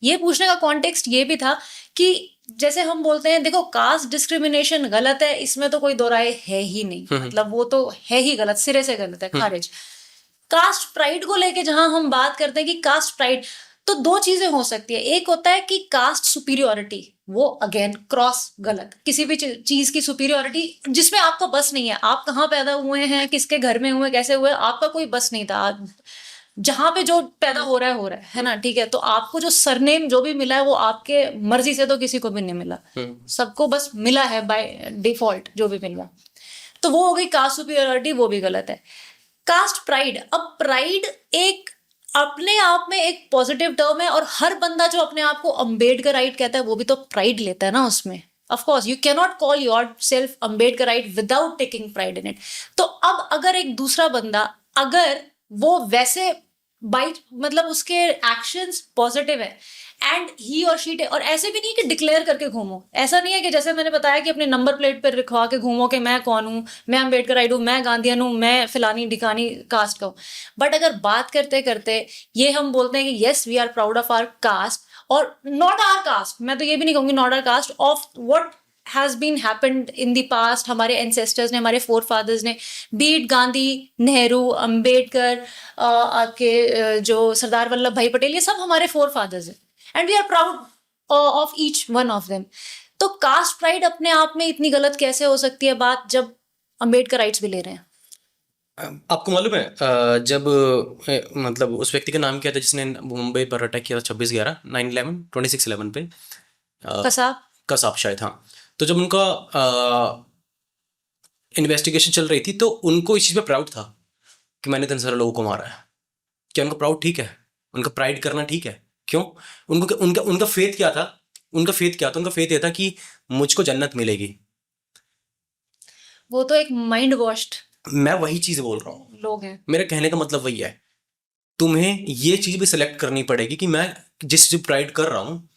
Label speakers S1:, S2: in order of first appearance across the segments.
S1: ये पूछने का कॉन्टेक्स्ट ये भी था कि जैसे हम बोलते हैं, देखो कास्ट डिस्क्रिमिनेशन गलत है, इसमें तो कोई दो राय है ही नहीं, मतलब वो तो है ही गलत, सिरे से गलत है, खारिज। कास्ट प्राइड को लेके जहां हम बात करते हैं कि कास्ट प्राइड, तो दो चीजें हो सकती है। एक होता है कि कास्ट सुपीरियोरिटी, वो अगेन क्रॉस गलत, किसी भी चीज की सुपीरियोरिटी जिसमें आपका बस नहीं है, आप कहाँ पैदा हुए हैं, किसके घर में हुए, कैसे हुए, आपका कोई बस नहीं था, जहां पे जो पैदा हो रहा है ना, ठीक है। तो आपको जो सरनेम जो भी मिला है वो आपके मर्जी से तो किसी को भी नहीं मिला, सबको बस मिला है बाय डिफॉल्ट जो भी मिला। तो वो हो गई कास्ट सुपीरियोरिटी, वो भी गलत है। कास्ट प्राइड, अब प्राइड एक अपने आप में एक पॉजिटिव टर्म है, और हर बंदा जो अपने आप को अम्बेडकराइट कहता है वो भी तो प्राइड लेता है ना उसमें। Of course you can not call your self Ambedkarite without taking pride in it. तो अब अगर एक दूसरा बंदा, अगर वो वैसे बाइट, मतलब उसके एक्शंस पॉजिटिव है एंड ही और शी, और ऐसे भी नहीं कि डिक्लेयर करके घूमो, ऐसा नहीं है कि जैसे मैंने बताया कि अपने नंबर प्लेट पर लिखवा के घूमो कि मैं कौन हूँ, मैं अम्बेडकराइट हूँ, मैं गांधीयन हूँ, मैं फिलानी ढिकानी कास्ट का हूँ। बट अगर बात करते करते ये हम बोलते हैं कि yes we are proud of our caste, और नॉट आवर कास्ट, मैं तो ये भी नहीं कहूंगी not our caste, of what has been happened in the past, हमारे एंसेस्टर्स ने, हमारे फोर फादर्स ने, बीट गांधी, नेहरू, अंबेडकर, आपके जो सरदार वल्लभ भाई पटेल, ये सब हमारे फोर फादर्स हैं and we are proud of each one of them. तो कास्ट प्राइड अपने आप में इतनी गलत कैसे हो सकती है बात, जब अम्बेडकर राइट्स भी ले रहे हैं।
S2: आपको मालूम है जब मतलब उस व्यक्ति का नाम क्या था जिसने मुंबई पर अटैक किया था 26/11 9/11 26/11 पे,
S1: कसाब।
S2: कसाब शायद, हाँ। तो जब उनका इन्वेस्टिगेशन चल रही थी तो उनको इस चीज़ पे प्राउड था कि मैंने इतने सारे लोगों को मारा है। क्या उनका प्राउड ठीक है? उनका प्राइड करना ठीक है? क्यों? उनको उनका उनका फेथ क्या था? उनका फेथ क्या था? उनका फेथ ये था कि मुझको जन्नत मिलेगी।
S1: वो तो एक माइंड वॉश्ड
S2: मैं वही चीज़ बोल रहा हूँ।
S1: लोग हैं।
S2: मेरे कहने का मतलब वही है। तुम्हें ये चीज़ भी सेलेक्ट करनी पड़ेगी कि मैं जिस चीज़ प्राइड कर रहा हूँ,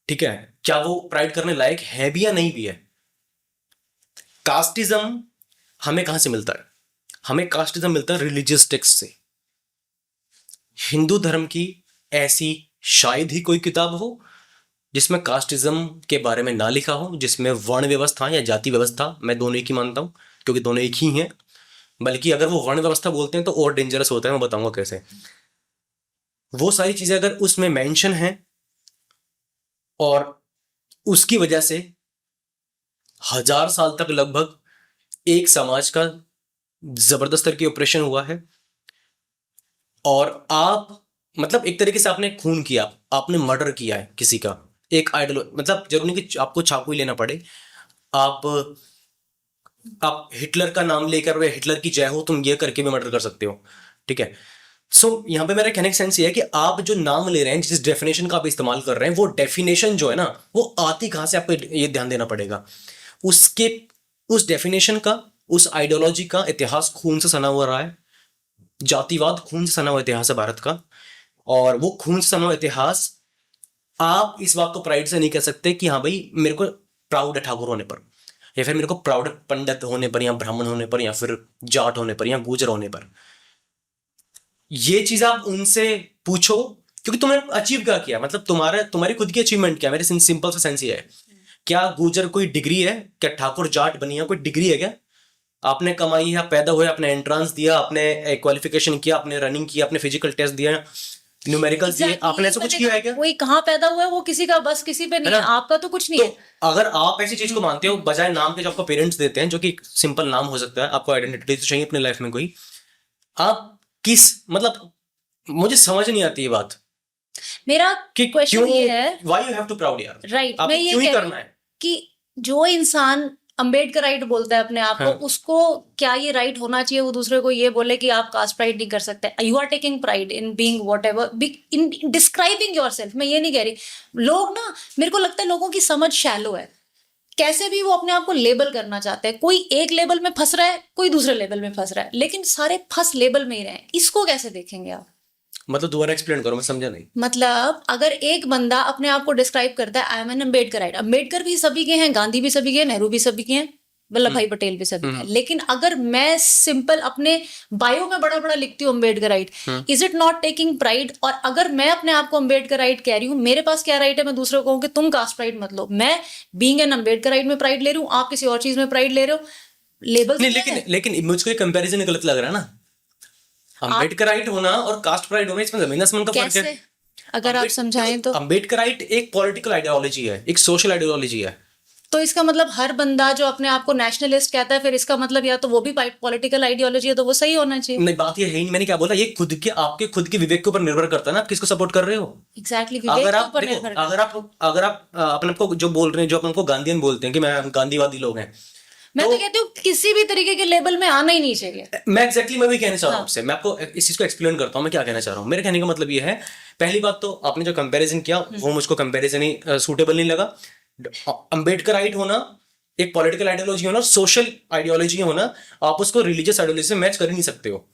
S2: ठीक है, क्या वो प्राइड करने लायक है भी या नहीं भी है। कास्टिज्म हमें कहाँ से मिलता है? हमें कास्टिज्म मिलता है रिलीजियस टेक्स्ट से। हिंदू धर्म की ऐसी शायद ही कोई किताब हो जिसमें कास्टिज्म के बारे में ना लिखा हो, जिसमें वर्ण व्यवस्था या जाति व्यवस्था, मैं दोनों एक ही मानता हूँ क्योंकि दोनों एक ही हैं। बल्कि अगर वो वर्ण व्यवस्था बोलते हैं तो और डेंजरस होता है, मैं बताऊंगा कैसे। वो सारी चीज़ें अगर उसमें मेंशन हैं और उसकी वजह से 1000 साल तक लगभग एक समाज का जबरदस्त तरह की ऑपरेशन हुआ है, और आप मतलब एक तरीके से आपने खून किया, आपने मर्डर किया है किसी का। एक आइडल, मतलब जरूरी नहीं कि आपको चाकू ही लेना पड़े। आप आप हिटलर का नाम लेकर वे हिटलर की जय हो तुम ये करके भी मर्डर कर सकते हो, ठीक है। सो यहाँ पे मेरा कहने का सेंस ये है कि आप जो नाम ले रहे हैं, जिस डेफिनेशन का आप इस्तेमाल कर रहे हैं, वो डेफिनेशन जो है ना, वो आती कहाँ से, आपको ये ध्यान देना पड़ेगा। उसके उस डेफिनेशन का, उस आइडियोलॉजी का इतिहास खून से सना हुआ रहा है। जातिवाद खून से सना हुआ इतिहास है भारत का, और वो खून से सना हुआ इतिहास, आप इस बात को प्राइड से नहीं कह सकते कि हाँ भाई मेरे को प्राउड है ठाकुर होने पर, या फिर मेरे को प्राउड है पंडित होने पर, या ब्राह्मण होने पर, या फिर जाट होने पर, या गुजर होने पर। ये चीज आप उनसे पूछो क्योंकि तुमने अचीव क्या किया, मतलब तुम्हारी खुद की अचीवमेंट क्या है। मेरे सिंपल सा सेंस ये है, क्या गुजर कोई डिग्री है? क्या ठाकुर जाट बनी है कोई डिग्री है क्या? आपने कमाई है, आप पैदा हुए, आपने एंट्रेंस दिया, आपने क्वालिफिकेशन किया, आपने रनिंग किया, आपने फिजिकल टेस्ट दिया, न्यूमेरिकल्स दिए,
S1: Exactly,
S2: आपने ऐसा कुछ किया है क्या?
S1: कोई कहाँ पैदा हुआ है वो किसी का बस किसी पे
S2: है
S1: नहीं
S2: ना?
S1: है, आपका तो कुछ नहीं
S2: तो
S1: है।
S2: अगर आप ऐसी चीज को मानते हो, बजाय नाम के जो आपको पेरेंट्स देते हैं, जो कि सिंपल नाम हो सकता है, आपको आइडेंटिटी तो चाहिए अपने लाइफ में कोई, आप किस मतलब, मुझे समझ नहीं आती ये बात
S1: मेरा
S2: कि
S1: क्वेश्चन
S2: क्यों,
S1: ये है,
S2: why you have to proud यार,
S1: राइट, मैं
S2: आपको
S1: ये
S2: क्यों ही
S1: कह रही
S2: करना
S1: हूँ
S2: है?
S1: कि जो इंसान अम्बेडकराइट बोलता है अपने आप को,
S2: हाँ,
S1: उसको क्या ये राइट होना चाहिए वो दूसरे को ये बोले कि आप कास्ट प्राइड नहीं कर सकते? You are taking pride in being whatever, in describing yourself. मैं ये नहीं कह रही, लोग ना, मेरे को लगता है लोगों की समझ शैलो है, कैसे भी वो अपने आप को लेबल करना चाहते हैं। कोई एक लेबल में फंस रहा है, कोई दूसरे लेबल में फंस रहा है, लेकिन सारे फंस लेबल में ही रहे हैं। इसको कैसे देखेंगे आप?
S2: मतलब दोबारा एक्सप्लेन करो, मैं समझा नहीं।
S1: मतलब अगर एक बंदा अपने आप को डिस्क्राइब करता है I am an Ambedkarite, Ambedkar भी सभी के हैं, गांधी भी सभी के हैं, नेहरू भी सभी के हैं, वल्लभ भाई पटेल भी सभी हैं, लेकिन अगर मैं सिंपल अपने बायो में बड़ा बड़ा लिखती हूँ Ambedkarite, is it not taking pride? और अगर मैं अपने आप को अम्बेडकराइट कह रही हूँ, मेरे पास क्या राइट है मैं दूसरे को कहूँ कि तुम कास्ट प्राइड मत लो? मैं बीइंग एन अम्बेडकराइट में प्राइड ले रही हूँ, आप किसी और चीज में प्राइड ले रहे हो, लेबल
S2: नहीं, लेकिन मुझको ये कंपैरिजन गलत लग रहा है ना। अम्बेडकराइट होना और कास्ट प्राइड होना, इसमें जमीन आसमान का फर्क है।
S1: कैसे, अगर आप समझाएं तो?
S2: अम्बेडकराइट एक पॉलिटिकल आइडियोलॉजी है, एक सोशल आइडियोलॉजी है।
S1: तो इसका मतलब हर बंदा जो अपने आप को नेशनलिस्ट कहता है, फिर इसका मतलब या तो वो भी पॉलिटिकल आइडियोलॉजी है, तो वो सही होना चाहिए।
S2: नहीं, बात ये है ही, मैंने क्या बोला, ये खुद के आपके खुद के विवेक के ऊपर निर्भर करता है ना, आप किसको सपोर्ट कर रहे हो।
S1: एग्जैक्टली,
S2: अगर आप देखो, अगर आप अपने को जो बोल रहे हैं, जो अपने को गांधीयन बोलते हैं कि मैं गांधीवादी लोग हैं,
S1: मैं तो कहती हूँ किसी भी तरीके के लेबल में आना ही नहीं चाहिए।
S2: मैं भी कहना चाह रहा हूँ आपसे, मैं आपको इस चीज को एक्सप्लेन करता हूँ मैं क्या कहना चाह रहा हूँ। मेरे कहने का मतलब ये है, पहली बात तो आपने जो कंपैरिजन किया वो मुझको कंपैरिजन ही सूटेबल नहीं लगा। अम्बेडकराइट होना एक पॉलिटिकल आइडियोलॉजी होना, सोशल आइडियोलॉजी होना, आप उसको रिलीजियस आइडियोलॉजी से मैच कर ही नहीं सकते हो।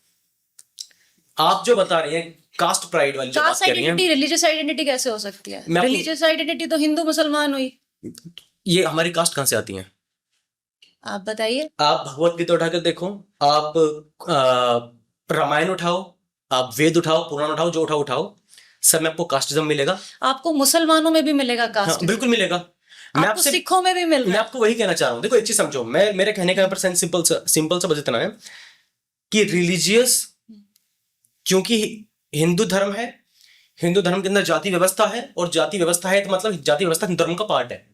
S2: आप जो बता रहे हैं कास्ट प्राइड वाली जो बात कर रही हैं,
S1: रिलीजियस आइडेंटिटी कैसे हो सकती है? रिलीजियस आइडेंटिटी तो हिंदू मुसलमान हुई,
S2: ये हमारी कास्ट कहाँ से आती है?
S1: आप बताइए।
S2: आप भगवत गीता उठाकर देखो, आप रामायण उठाओ, आप वेद उठाओ, पुराण उठाओ, जो उठाओ, सब में आपको कास्टिज्म मिलेगा।
S1: आपको मुसलमानों में भी मिलेगा कास्ट?
S2: हाँ, बिल्कुल मिलेगा। मैं आपसे
S1: सिखों में भी मिल रहा है।
S2: मैं आपको वही कहना चाह रहा हूँ। देखो एक चीज समझो, मैं मेरे कहने का परसेंट सिंपल सा बस इतना है कि रिलीजियस, क्योंकि हिंदू धर्म है, हिंदू धर्म के अंदर जाति व्यवस्था है, और जाति व्यवस्था है तो मतलब जाति व्यवस्था हिंदू धर्म का पार्ट है।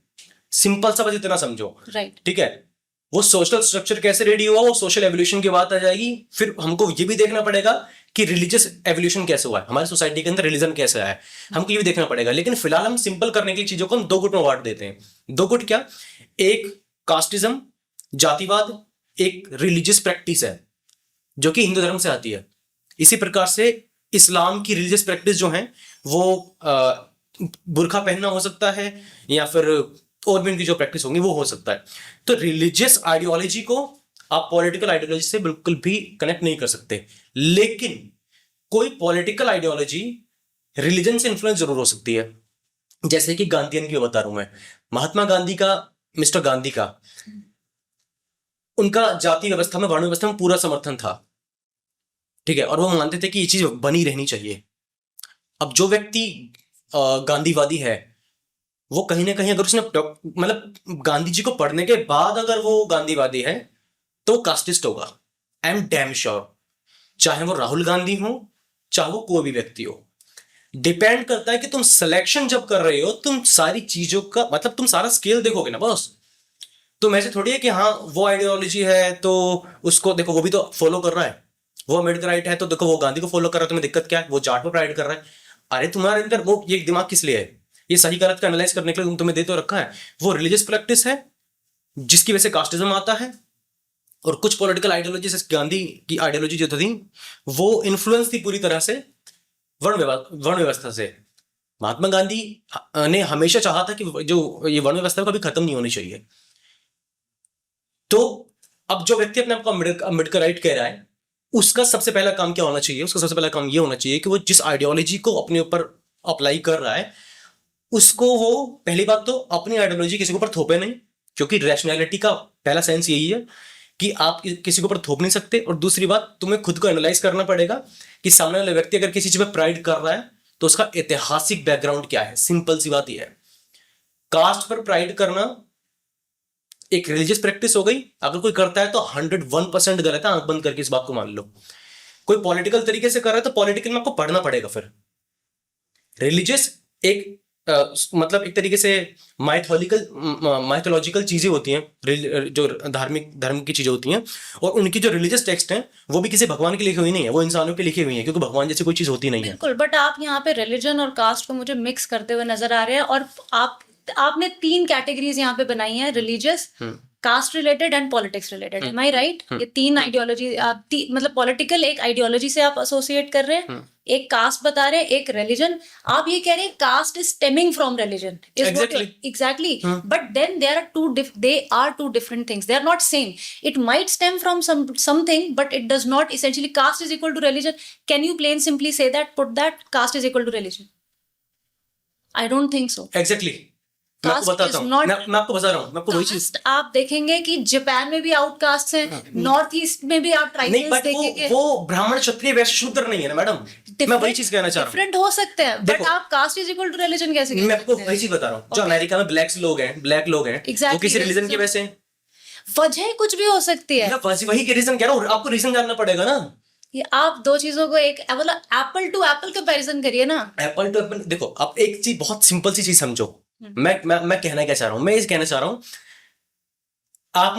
S2: सिंपल सा बस इतना समझो,
S1: राइट?
S2: ठीक है। वो सोशल स्ट्रक्चर कैसे रेडी हुआ, वो सोशल एवोल्यूशन की बात आ जाएगी। फिर हमको ये भी देखना पड़ेगा कि रिलीजियस एवोल्यूशन कैसे हुआ है, हमारी सोसाइटी के अंदर रिलीजन कैसे आया है, हमको ये भी देखना पड़ेगा। लेकिन फिलहाल हम सिंपल करने के लिए चीजों को हम दो गुट में बांट देते हैं। दो गुट क्या? एक कास्टिज्म, जातिवाद, एक रिलीजियस प्रैक्टिस है जो कि हिंदू धर्म से आती है। इसी प्रकार से इस्लाम की रिलीजियस प्रैक्टिस जो है वो बुर्का पहनना हो सकता है, या फिर और भी उनकी जो प्रैक्टिस होंगी वो हो सकता है। तो रिलीजियस आइडियोलॉजी को आप पॉलिटिकल आइडियोलॉजी से बिल्कुल भी कनेक्ट नहीं कर सकते, लेकिन कोई पॉलिटिकल आइडियोलॉजी रिलीजन से इन्फ्लुएंस जरूर हो सकती है। जैसे कि गांधीयन की बता रहा हूं मैं, महात्मा गांधी का, मिस्टर गांधी का, उनका जाति व्यवस्था में, वर्ण व्यवस्था में पूरा समर्थन था, ठीक है, और वो मानते थे कि ये चीज बनी रहनी चाहिए। अब जो व्यक्ति गांधीवादी है, वो कहीं ना कहीं अगर उसने मतलब गांधी जी को पढ़ने के बाद अगर वो गांधीवादी है तो वो कास्टिस्ट होगा। आई एम डैम श्योर, चाहे वो राहुल गांधी हो, चाहे वो कोई भी व्यक्ति हो। डिपेंड करता है कि तुम सिलेक्शन जब कर रहे हो, तुम सारी चीजों का मतलब तुम सारा स्केल देखोगे ना बॉस। तुम ऐसे थोड़ी है कि हाँ वो आइडियोलॉजी है तो उसको देखो, वो भी तो फॉलो कर रहा है। वो अम्बेडकराइट है तो देखो वो गांधी को फॉलो कर रहा है, तुम्हें दिक्कत क्या है? वो जाट को प्राइड कर रहा है। अरे तुम्हारे अंदर वो ये दिमाग किस लिए है? ये सही गलत का एनालाइज करने के लिए तुम्हें दे तो रखा है। वो रिलीजियस प्रैक्टिस है जिसकी वजह से कास्टिज्म आता है, और कुछ पॉलिटिकल आइडियोलॉजी, जैसे गांधी की आइडियोलॉजी जो थी वो इन्फ्लुएंस थी पूरी तरह से वर्ण व्यवस्था से। महात्मा गांधी ने हमेशा चाहा था कि जो ये वर्ण व्यवस्था कभी खत्म नहीं होनी चाहिए। तो अब जो व्यक्ति अपने आप को अम्बेडकराइट कह रहा है, उसका सबसे पहला काम क्या होना चाहिए? उसका सबसे पहला काम ये होना चाहिए कि वो जिस आइडियोलॉजी को अपने ऊपर अप्लाई कर रहा है, उसको वो पहली बात तो अपनी आइडियोलॉजी किसी के ऊपर थोपे नहीं, क्योंकि रैशनैलिटी का पहला सेंस यही है कि आप किसी के ऊपर थोप नहीं सकते। और दूसरी बात, तुम्हें खुद को एनालाइज करना पड़ेगा कि सामने वाला व्यक्ति अगर किसी चीज में प्राइड कर रहा है तो उसका ऐतिहासिक बैकग्राउंड क्या है। सिंपल सी बात यह है, कास्ट पर प्राइड करना एक रिलीजियस प्रैक्टिस हो गई। अगर कोई करता है तो 101% गलत है, आंख बंद करके इस बात को मान लो। कोई पॉलिटिकल तरीके से कर रहा है तो पॉलिटिकल में आपको पढ़ना पड़ेगा। फिर रिलीजियस एक मतलब एक तरीके से माइथोलॉजिकल चीजें होती हैं, जो धर्म की चीजें होती हैं, और उनकी जो रिलीजियस टेक्स्ट हैं वो भी किसी भगवान की लिखी हुई नहीं है, वो इंसानों की लिखी हुई है, क्योंकि भगवान जैसी कोई चीज होती नहीं है।
S1: बिल्कुल, बट आप यहाँ पे रिलीजन और कास्ट को मुझे मिक्स करते हुए नजर आ रहे हैं, और आपने 3 कैटेगरीज यहाँ पे बनाई हैं, religious, caste related and politics related. Am I right? ये 3 आइडियोलॉजी, मतलब पॉलिटिकल एक आइडियोलॉजी से आप एसोसिएट कर रहे हैं, एक कास्ट बता रहे हैं, एक रिलीजन। आप ये कह रहे हैं caste is stemming from religion. Exactly, but then they are two different things. They are not same. It might stem from something, but it does not essentially. Caste is equal to religion. Can you plain simply say that, put that caste is equal to religion? I don't think so.
S2: Exactly. मैं आपको
S1: cast
S2: बताता
S1: is
S2: हूँ,
S1: not
S2: मैं आपको बता रहा हूँ, मैं आपको वही चीज
S1: कास्ट। आप देखेंगे कि जापान में भी आउटकास्ट हैं, नॉर्थ ईस्ट में भी आप
S2: नहीं,
S1: ट्राइबल्स
S2: बट
S1: देखेंगे,
S2: वो ब्राह्मण क्षत्रिय वैश्य शूद्र नहीं है ना मैडम, मैं वही चीज कहना चाह रहा हूँ।
S1: डिफरेंट हो सकते हैं, बट
S2: देखो,
S1: आप caste is equal to religion कैसे कह
S2: मैं आपको
S1: सकते
S2: वही
S1: हैं?
S2: चीज बता रहा हूँ, जो अमेरिका में ब्लैक लोग हैं, वो
S1: Exactly,
S2: किसी रिलीजन के
S1: racism.
S2: वैसे हैं।
S1: वजह कुछ भी हो सकती है।
S2: मैं वही के रीजन कह रहा हूँ, आपको रीजन जानना पड़ेगा ना।
S1: ये आप दो चीजों को एक मतलब एप्पल टू एप्पल कंपैरिजन करिए ना।
S2: एप्पल टू एप्पल, देखो आप एक चीज, बहुत सिंपल सी चीज समझो। मैं कहना क्या चाह रहा हूँ, मैं ये कहना चाह रहा हूँ, आप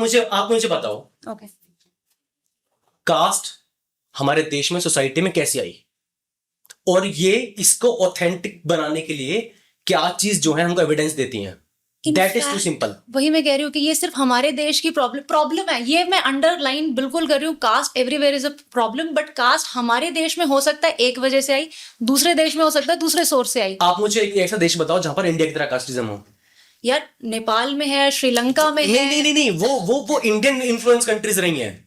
S2: मुझे बताओ,
S1: ओके,
S2: कास्ट हमारे देश में, सोसाइटी में कैसे आई, और ये इसको ऑथेंटिक बनाने के लिए क्या चीज जो है हमको एविडेंस देती है। That is too simple.
S1: वही मैं कह रही हूँ कि ये सिर्फ हमारे देश की प्रॉब्लम है, ये मैं अंडरलाइन बिल्कुल कर रही हूँ। Caste everywhere is a problem, but caste हमारे देश में हो सकता है एक वजह से आई, दूसरे देश में हो सकता है दूसरे सोर्स से आई।
S2: आप मुझे एक ऐसा देश बताओ जहां पर इंडिया की तरह कास्टिज्म हो।
S1: यार नेपाल में है, श्रीलंका में है।
S2: नहीं, वो इंडियन इन्फ्लुएंस कंट्रीज रही हैं,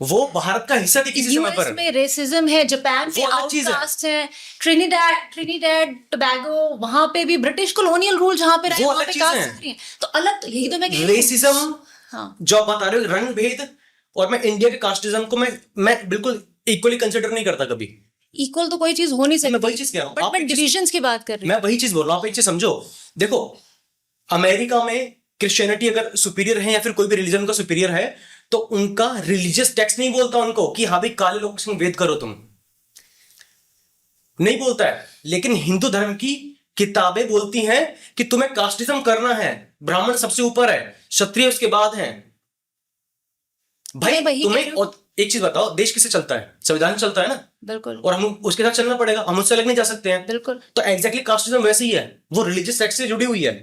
S2: वो भारत का हिस्सा थी किसी समय
S1: यूएस
S2: पर।
S1: में रेसिज्म है, जापान में
S2: वो अलग चीज है।
S1: आउटकास्ट है, ट्रिनिडेड टोबैगो, वहां पे भी ब्रिटिश कॉलोनियल रूल जहां पे रहे,
S2: वो
S1: वहां
S2: अलग
S1: पे
S2: चीजें
S1: कास्ट
S2: हैं।
S1: है। तो अलग, तो यही तो मैं कह रही हूँ।
S2: रेसिज्म,
S1: हाँ,
S2: जो आप बता रहे हो, रंग भेद, और मैं इंडिया के कास्टिज्म को मैं बिल्कुल इक्वली कंसिडर नहीं करता कभी।
S1: इक्वल तो कोई चीज हो नहीं
S2: मैं
S1: सकती,
S2: वही चीज कह रहा हूँ,
S1: बट
S2: आप
S1: मैं
S2: एक चीज-
S1: डिविजन्स की बात कर रही
S2: मैं वही चीज बोल रहा हूँ, आप एक चीज समझो। देखो, अमेरिका में क्रिश्चियनिटी अगर सुपीरियर है या फिर कोई भी रिलीजन का सुपीरियर है, तो उनका रिलीजियस टेक्स्ट नहीं बोलता उनको कि हाँ भाई काले लोगों के संग वेद करो, तुम नहीं बोलता है। लेकिन हिंदू धर्म की किताबें बोलती हैं कि तुम्हें कास्टिज्म करना है, ब्राह्मण सबसे ऊपर है, क्षत्रिय उसके बाद है। भाई
S1: मैं वही कह
S2: तुम्हें,
S1: रही हूँ।
S2: और एक चीज बताओ, देश किससे चलता है? संविधान चलता है ना,
S1: बिल्कुल
S2: और हम उसके साथ चलना पड़ेगा, हम उससे अलग नहीं जा सकते हैं।
S1: बिल्कुल।
S2: तो एग्जैक्टली कास्टिज्म वैसे ही है, वो रिलीजियस टेक्स्ट से जुड़ी हुई है।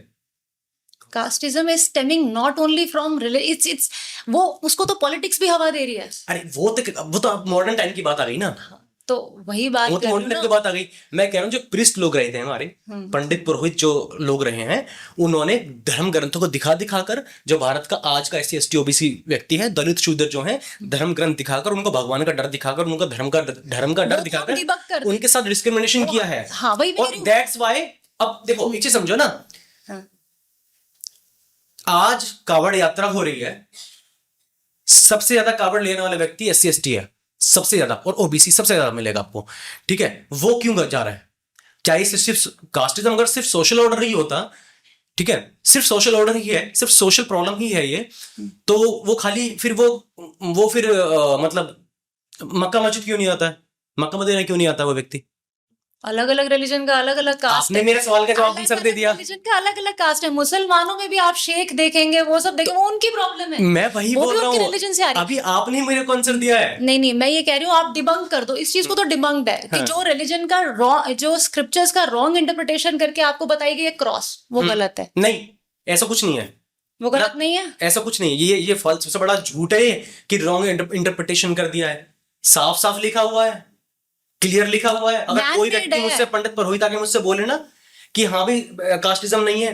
S1: Casteism is stemming not only from its वो, उसको तो पॉलिटिक्स भी हवा दे रही है।
S2: अरे वो तो अब मॉडर्न टाइम की बात आ गई ना,
S1: तो वही बात
S2: वो
S1: कर
S2: तो
S1: रही
S2: मॉडर्न
S1: हूँ
S2: टाइम
S1: ना।
S2: की बात आ गई। मैं कह रहा हूँ जो प्रिस्ट लोग रहे थे हमारे, पंडित पुरोहित जो लोग रहे हैं, उन्होंने धर्म ग्रंथों को दिखा दिखाकर, जो भारत का आज का SC ST OBC व्यक्ति है, दलित शूद्र जो है, धर्म ग्रंथ दिखाकर, उनको भगवान का डर दिखाकर, उनका धर्म का डर
S1: वो
S2: दिखाकर
S1: debunk कर
S2: उनके साथ डिस्क्रिमिनेशन किया है।
S1: हाँ, वही मैं कह
S2: और
S1: रही हूँ।
S2: दैट्स वाई, अब देखो एक चीज समझो ना,
S1: हाँ,
S2: आज कावड़ यात्रा हो रही है, सबसे ज्यादा कावड़ लेने वाला व्यक्ति SC ST है, सबसे ज्यादा, और OBC सबसे ज्यादा मिलेगा आपको, ठीक है। वो क्यों जा रहा है? क्या ये सिर्फ कास्टिज्म, अगर सिर्फ सोशल ऑर्डर ही होता, ठीक है, सिर्फ सोशल ऑर्डर ही है, सिर्फ सोशल प्रॉब्लम ही है ये, तो वो खाली फिर वो फिर मतलब मक्का मस्जिद क्यों नहीं आता है, मक्का मदीना क्यों नहीं आता वो व्यक्ति?
S1: अलग अलग रिलीजन का अलग अलग कास्ट
S2: आपने मेरे सवाल का जवाब आंसर दे दिया।
S1: रिलीजन का अलग अलग कास्ट है। मुसलमानों में भी आप शेख देखेंगे, वो सब देखेंगे, वो उनकी प्रॉब्लम है।
S2: मैं वही
S1: वो
S2: बोल
S1: भी
S2: रहा
S1: उनके
S2: हूँ,
S1: रिलीजन से आ रही है।
S2: अभी आपने मेरे को आंसर दिया है।
S1: नहीं नहीं, मैं ये कह रही हूँ आप डिबंक कर दो इस चीज को। तो डिबंक्ड है कि जो रिलीजन का जो स्क्रिप्चर्स का रॉन्ग इंटरप्रिटेशन करके आपको बताई गई क्रॉस, वो गलत है।
S2: नहीं, ऐसा कुछ नहीं है,
S1: वो गलत नहीं है।
S2: ऐसा कुछ नहीं है। ये फॉल्स, सबसे बड़ा झूठ है कि रॉन्ग इंटरप्रिटेशन कर दिया है। साफ साफ लिखा हुआ है, क्लियर लिखा हुआ है। अगर कोई
S1: Man-made
S2: व्यक्ति
S1: है।
S2: मुझसे, पंडित पुरोहित आके मुझसे बोले ना कि हाँ भाई कास्टिज्म नहीं है,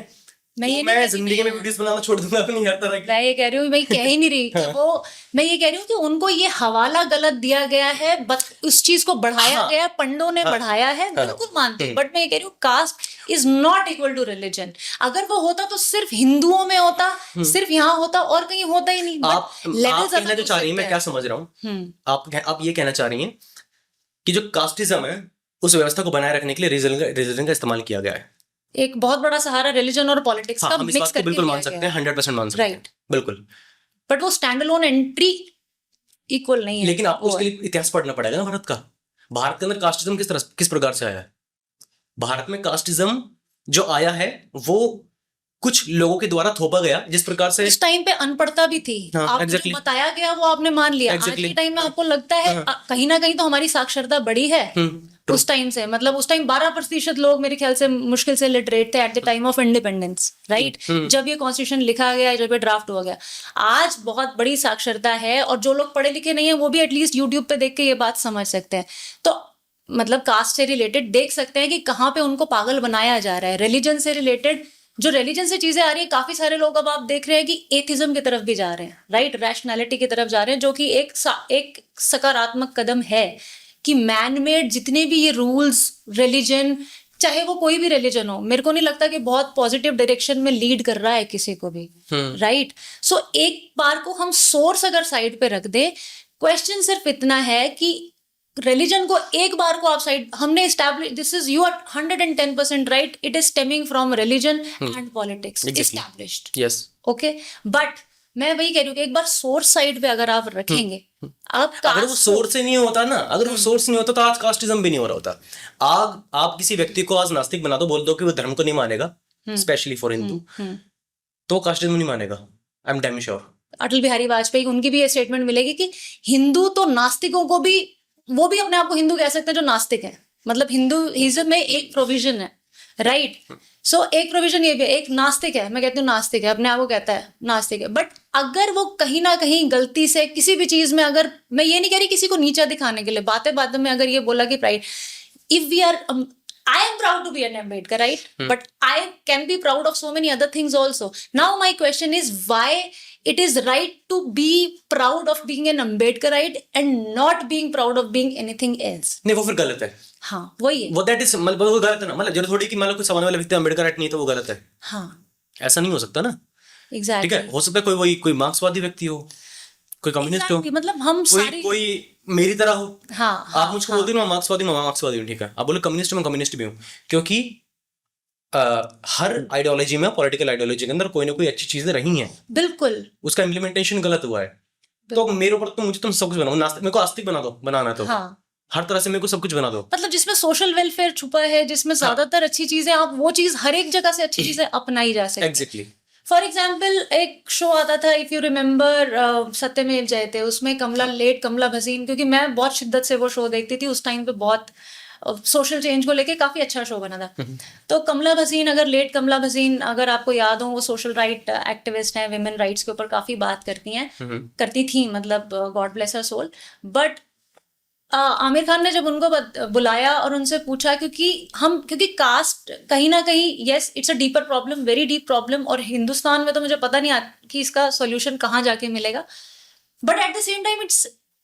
S1: मैं ये
S2: तो
S1: नहीं
S2: मैं
S1: कहती
S2: जिंदगी में वीडियोस बनाना छोड़ दूंगा अपनी हर तरह की।
S1: मैं ये कह रही हूँ, मैं कह ही नहीं रही कि वो, मैं ये कह रही हूँ कि उनको ये हवाला गलत दिया गया है, बस उस चीज को बढ़ाया
S2: हाँ,
S1: गया, पंडों ने बढ़ाया है, बिल्कुल मानती हूँ। बट मैं ये कह रही हूँ caste is not equal to religion. अगर वो होता तो सिर्फ हिंदुओं में होता, सिर्फ यहाँ होता, और कहीं होता ही नहीं।
S2: आप कहना जो चाह रही हैं, मैं क्या समझ रहा हूँ, आप ये कहना चाह रही हैं कि जो कास्टिज्म है, उस व्यवस्था को बनाए रखने के लिए रिलीजन का इस्तेमाल किया गया है।
S1: एक बहुत बड़ा सहारा रिलीजन और पॉलिटिक्स
S2: हाँ,
S1: का
S2: हम इस
S1: मिक्स
S2: बात को
S1: करके
S2: बिल्कुल
S1: लिया
S2: मान सकते
S1: गया
S2: हैं, 100% मान सकते हैं,
S1: राइट।
S2: बिल्कुल।
S1: बट वो स्टैंड अलोन एंट्री इक्वल नहीं है।
S2: लेकिन आपको उसके लिए इतिहास पढ़ना पड़ेगा ना भारत का। भारत के अंदर कास्टिज्म किस प्रकार से आया है? भारत में कास्टिज्म जो आया है, वो कुछ लोगों के द्वारा थोपा गया, जिस प्रकार से
S1: उस टाइम पे अनपढ़ता भी थी।
S2: हाँ,
S1: आपको
S2: exactly.
S1: जो बताया गया वो आपने मान लिया। आज
S2: Exactly.
S1: के टाइम में आपको लगता है कहीं ना कहीं तो हमारी साक्षरता बढ़ी है उस टाइम से। मतलब उस टाइम 12% लोग मेरे ख्याल से मुश्किल से लिटरेट थे at the time of independence, right, जब ये कॉन्स्टिट्यूशन लिखा गया, जब ये ड्राफ्ट हो गया। आज बहुत बड़ी साक्षरता है, और जो लोग पढ़े लिखे नहीं है वो भी एटलीस्ट यूट्यूब पे देख के ये बात समझ सकते हैं। तो मतलब कास्ट से रिलेटेड देख सकते हैं कि कहाँ पे उनको पागल बनाया जा रहा है। रिलीजन से रिलेटेड, जो रिलीजन से चीजें आ रही है, काफी सारे लोग अब आप देख रहे हैं कि एथिज्म की तरफ भी जा रहे हैं, राइट, रैशनैलिटी की तरफ जा रहे हैं, जो कि एक सकारात्मक कदम है कि मैन मेड जितने भी ये रूल्स, रिलीजन, चाहे वो कोई भी रिलीजन हो, मेरे को नहीं लगता कि बहुत पॉजिटिव डायरेक्शन में लीड कर रहा है किसी को भी, राइट? सो एक बार को हम सोर्स अगर साइड पे रख दे, क्वेश्चन सिर्फ इतना है कि रिलीजन को एक बार को आप साइड, हमने establish, this is, you are 110% right, it is stemming from religion and politics, established,
S2: yes,
S1: okay. But मैं वही कह रही हूँ कि एक बार सोर्स साइड पे अगर आप रखेंगे, आप
S2: अगर वो सोर्स से नहीं होता ना, अगर वो सोर्स नहीं होता तो आज कास्टिज्म भी नहीं हो रहा होता। आज आप किसी व्यक्ति को आज नास्तिक बना दो, बोल दो कि वो धर्म को नहीं मानेगा, स्पेशली फॉर हिंदू, तो कास्टिज्म नहीं मानेगा, I am damn sure.
S1: Atal Bihari Vajpayee, उनकी भी ये स्टेटमेंट मिलेगी कि हिंदू तो नास्तिकों को भी, वो भी अपने आप को हिंदू कह सकते हैं जो नास्तिक है, मतलब हिंदुइज्म में एक प्रोविजन है, राइट? सो एक प्रोविजन ये भी है, एक नास्तिक है, मैं कहती हूँ नास्तिक है, अपने आप को कहता है नास्तिक है, बट अगर वो कहीं ना कहीं गलती से किसी भी चीज में, अगर, मैं ये नहीं कह रही किसी को नीचा दिखाने के लिए, बातें बातें में अगर ये बोला कि pride, if we are, I am proud to be an Ambedkar, right? But I can be proud of so many other things also. Now my question is why it is right to be proud of being an Ambedkarite and not being proud of being anything else?
S2: नहीं, वो फिर गलत है।
S1: हाँ, वही है।
S2: वो that is, मतलब वो गलत है ना, मतलब जरूर थोड़ी कि मान लो कोई सामने वाला व्यक्ति अम्बेडकर नहीं तो वो गलत है।
S1: हाँ,
S2: ऐसा नहीं हो सकता ना।
S1: एग्जैक्टली।
S2: ठीक है, हो सकता है कोई मार्क्सवादी व्यक्ति हो, कोई कम्युनिस्ट हो,
S1: मतलब हम सारी,
S2: कोई मेरी तरह हो।
S1: हाँ,
S2: आप मुझको बोलते हो मैं मार्क्सवादी हूँ, ठीक है, आप बोले कम्युनिस्ट मैं कम्युनिस्ट भी हूँ, क्योंकि हर आइडियोलॉजी में, पॉलिटिकल आइडियोलॉजी के अंदर कोई ना कोई अच्छी चीजें रही हैं,
S1: बिल्कुल,
S2: उसका इम्प्लीमेंटेशन गलत हुआ है, तो मेरे ऊपर तो मुझे तुम सब कुछ बनाओ, मेरे को आस्तिक बना दो, बनाना तो
S1: हाँ,
S2: हर तरह से मेरे को सब कुछ बना दो,
S1: मतलब जिसमें सोशल वेलफेयर छुपा है, जिसमें ज्यादातर अच्छी चीजें, आप वो चीज हर एक जगह से अच्छी चीजें अपनाई जा सकती है।
S2: एग्जैक्टली।
S1: फॉर एग्जाम्पल, एक शो आता था, इफ यू रिमेम्बर, सत्यमेव जयते, उसमें कमला भसीन, क्योंकि मैं बहुत शिद्दत से वो शो देखती थी उस टाइम पे, बहुत सोशल चेंज को लेके काफी अच्छा शो बना था। तो कमला भसीन, कमला भसीन अगर आपको याद हो, वो सोशल राइट एक्टिविस्ट हैं, विमेन राइट्स के ऊपर काफी बात करती थी, मतलब god bless her soul. But Aamir Khan ने जब उनको बुलाया और उनसे पूछा, क्योंकि कास्ट कहीं ना कहीं, yes, it's a deeper problem, very deep problem, और हिंदुस्तान में तो मुझे पता नहीं कि इसका सॉल्यूशन कहाँ जाके मिलेगा, but at the same time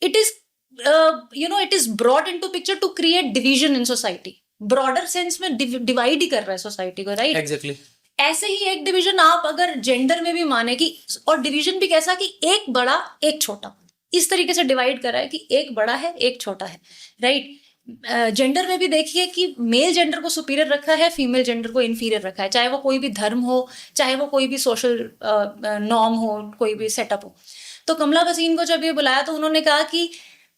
S1: it is brought into picture to create division in society, broader sense में डिवाइड ही कर रहा है सोसाइटी को, राइट?
S2: एग्जैक्टली।
S1: ऐसे ही एक डिवीजन आप अगर जेंडर में भी माने कि, और डिवीजन भी कैसा कि एक बड़ा एक छोटा, इस तरीके से डिवाइड करा है कि एक बड़ा है एक छोटा है, राइट? जेंडर में भी देखिए कि मेल जेंडर को सुपीरियर रखा है, फीमेल जेंडर को इन्फीरियर रखा है, चाहे वो कोई भी धर्म हो, चाहे वो कोई भी सोशल नॉर्म हो, कोई भी सेटअप हो। तो कमला भसीन को जब ये बुलाया तो उन्होंने कहा कि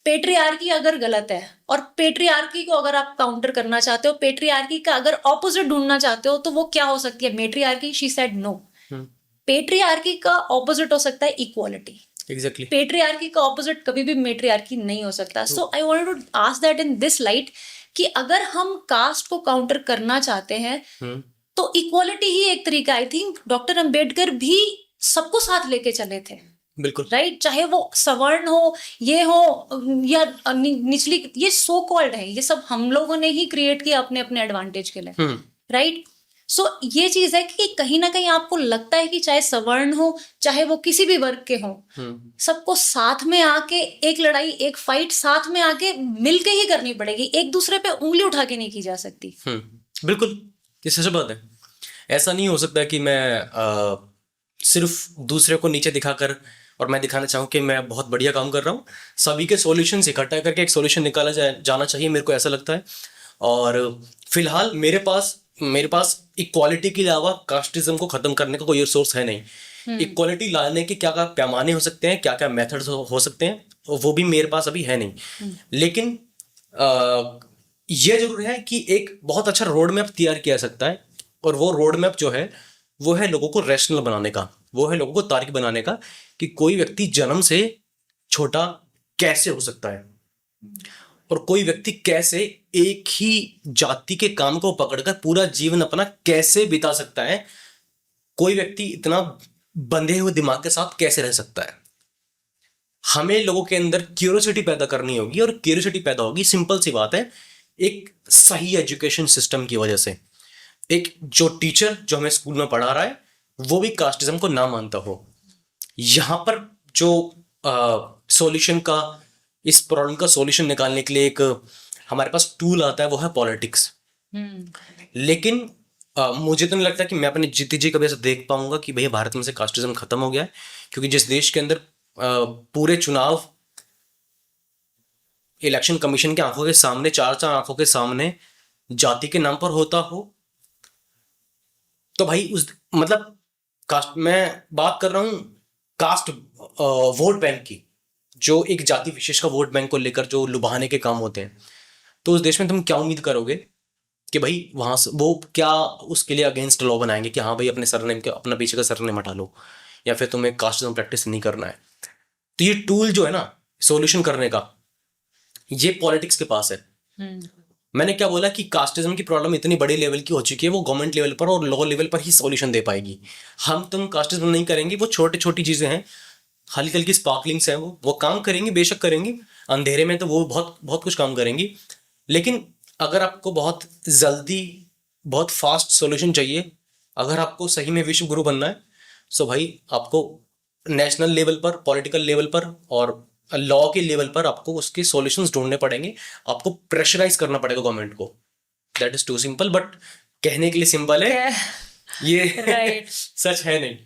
S1: पेट्रियार्की अगर गलत है, और पेट्रियार्की को अगर आप काउंटर करना चाहते हो, पेट्रियार्की का अगर ऑपोजिट ढूंढना चाहते हो, तो वो क्या हो सकती है? Matriarchy. She said no, patriarchy का ऑपोजिट हो सकता है इक्वालिटी।
S2: एग्जैक्टली।
S1: पेट्रियार्की का ऑपोजिट कभी भी मेट्रियार्की नहीं हो सकता। So I wanted to ask that in this light, कि अगर हम कास्ट को काउंटर करना चाहते हैं तो इक्वालिटी ही एक तरीका। आई थिंक डॉक्टर अंबेडकर भी सबको साथ लेके चले थे,
S2: बिल्कुल,
S1: राइट? चाहे वो सवर्ण हो, ये हो, या निचली, ये सो कॉल्ड है, ये सब हम लोगों ने ही क्रिएट किया अपने अपने एडवांटेज के लिए, राइट? सो ये चीज है कि कहीं ना कहीं आपको लगता है कि चाहे सवर्ण हो, चाहे वो किसी भी वर्ग के हो, सबको साथ में आके एक लड़ाई, एक फाइट साथ में आके मिलके ही करनी पड़ेगी, एक दूसरे पे उंगली उठा के नहीं की जा सकती।
S2: बिल्कुल, ये सच बात है। ऐसा नहीं हो सकता कि मैं सिर्फ दूसरे को नीचे दिखाकर और मैं दिखाना चाहूँ कि मैं बहुत बढ़िया काम कर रहा हूँ। सभी के सॉल्यूशन इकट्ठा करके एक सॉल्यूशन निकाला जाना चाहिए, मेरे को ऐसा लगता है। और फिलहाल मेरे पास इक्वालिटी के अलावा कास्टिज्म को खत्म करने का कोई सोर्स है नहीं। इक्वालिटी लाने के क्या क्या पैमाने हो सकते हैं, क्या क्या मेथड्स हो सकते हैं, वो भी मेरे पास अभी है नहीं। लेकिन ये जरूर है कि एक बहुत अच्छा रोड मैप तैयार किया जा सकता है, और वो रोड मैप जो है वो है लोगों को रैशनल बनाने का, वो है लोगों को तार्किक बनाने का, कि कोई व्यक्ति जन्म से छोटा कैसे हो सकता है, और कोई व्यक्ति कैसे एक ही जाति के काम को पकड़कर पूरा जीवन अपना कैसे बिता सकता है, कोई व्यक्ति इतना बंधे हुए दिमाग के साथ कैसे रह सकता है। हमें लोगों के अंदर क्यूरियोसिटी पैदा करनी होगी, और क्यूरियोसिटी पैदा होगी, सिंपल सी बात है, एक सही एजुकेशन सिस्टम की वजह से। एक जो टीचर जो हमें स्कूल में पढ़ा रहा है वो भी कास्टिज्म को ना मानता हो। यहाँ पर जो सॉल्यूशन का, इस प्रॉब्लम का सॉल्यूशन निकालने के लिए एक हमारे पास टूल आता है, वो है पॉलिटिक्स। लेकिन मुझे तो नहीं लगता कि मैं अपने जीते जी कभी ऐसा देख पाऊंगा कि भैया भारत में से कास्टिज्म खत्म हो गया है, क्योंकि जिस देश के अंदर पूरे चुनाव इलेक्शन कमीशन के आंखों के सामने, चार चार आंखों के सामने जाति के नाम पर होता हो, तो भाई उस मतलब कास्ट, मैं बात कर रहा हूँ कास्ट वोट बैंक की, जो एक जाति विशेष का वोट बैंक को लेकर जो लुभाने के काम होते हैं, तो उस देश में तुम क्या उम्मीद करोगे कि भाई वहां से वो क्या उसके लिए अगेंस्ट लॉ बनाएंगे कि हाँ भाई अपने सरनेम के, अपना पीछे का सरनेम हटा लो, या फिर तुम्हें कास्टिज्म प्रैक्टिस नहीं करना है। तो ये टूल जो है ना सॉल्यूशन करने का, ये पॉलिटिक्स के पास है। मैंने क्या बोला कि कास्टिज्म की प्रॉब्लम इतनी बड़े लेवल की हो चुकी है, वो गवर्नमेंट लेवल पर और लॉ लेवल पर ही सॉल्यूशन दे पाएगी। हम तुम कास्टिज्म नहीं करेंगे, वो छोटी छोटी चीजें हैं, हल्की हल्की स्पार्कलिंग्स हैं, वो काम करेंगी, बेशक करेंगी, अंधेरे में तो वो बहुत बहुत कुछ काम करेंगी। लेकिन अगर आपको बहुत जल्दी, बहुत फास्ट सॉल्यूशन चाहिए, अगर आपको सही में विश्व गुरु बनना है, सो भाई आपको नेशनल लेवल पर, पॉलिटिकल लेवल पर और लॉ के लेवल पर आपको उसके सॉल्यूशंस ढूंढने पड़ेंगे। आपको प्रेशराइज करना पड़ेगा गवर्नमेंट को। That is too simple, but कहने के लिए सिंपल है, ये
S1: राइट।
S2: सच है नहीं।